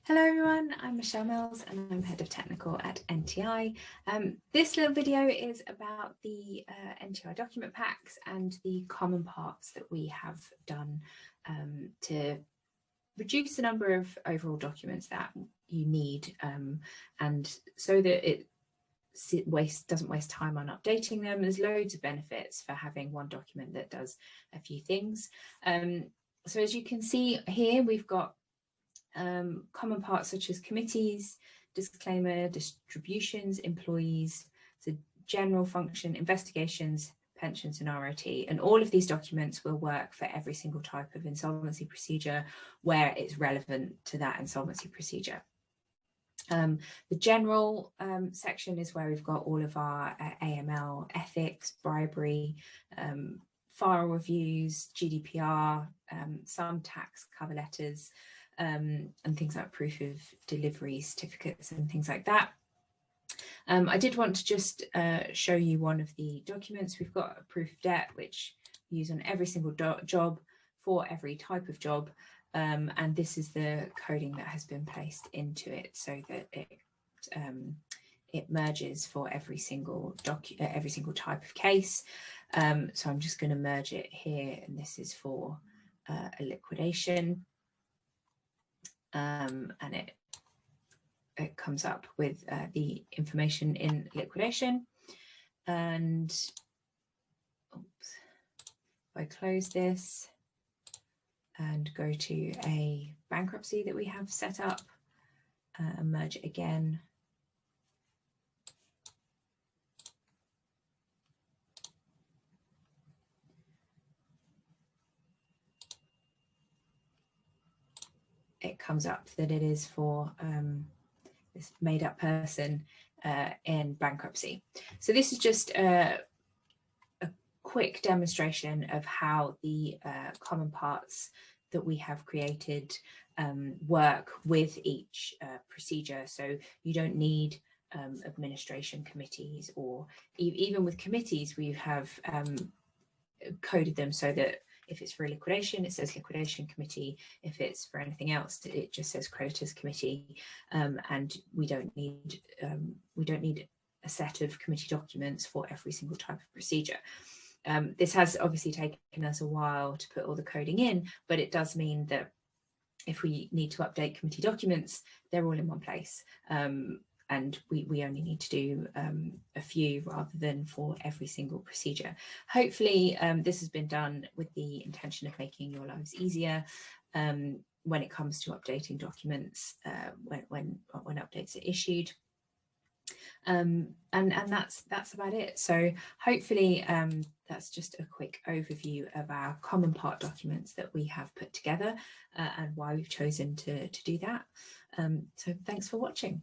Hello everyone, I'm Michelle Mills and I'm Head of Technical at NTI. This little video is about the NTI document packs and the common parts that we have done to reduce the number of overall documents that you need, and so that it doesn't waste time on updating them. There's loads of benefits for having one document that does a few things. So as you can see here, we've got common parts such as committees, disclaimer, distributions, employees, so general function, investigations, pensions and ROT, and all of these documents will work for every single type of insolvency procedure where it's relevant to that insolvency procedure. The general section is where we've got all of our AML, ethics, bribery, file reviews, GDPR, some tax cover letters, and things like proof of delivery certificates and things like that. I did want to just show you one of the documents. We've got a proof of debt, which we use on every single job for every type of job. And this is the coding that has been placed into it so that it merges for every single type of case. So I'm just going to merge it here, and this is for a liquidation. And it comes up with the information in liquidation. And oops, if I close this and go to a bankruptcy that we have set up, and merge it again, it comes up that it is for this made up person in bankruptcy. So this is just a quick demonstration of how the common parts that we have created work with each procedure. So you don't need administration committees, or even with committees, we have coded them so that if it's for a liquidation, it says liquidation committee. If it's for anything else, it just says creditors committee. And we don't need a set of committee documents for every single type of procedure. This has obviously taken us a while to put all the coding in, but it does mean that if we need to update committee documents, they're all in one place. And we only need to do a few rather than for every single procedure. Hopefully this has been done with the intention of making your lives easier when it comes to updating documents when updates are issued. And that's about it. So hopefully that's just a quick overview of our common part documents that we have put together and why we've chosen to do that. So thanks for watching.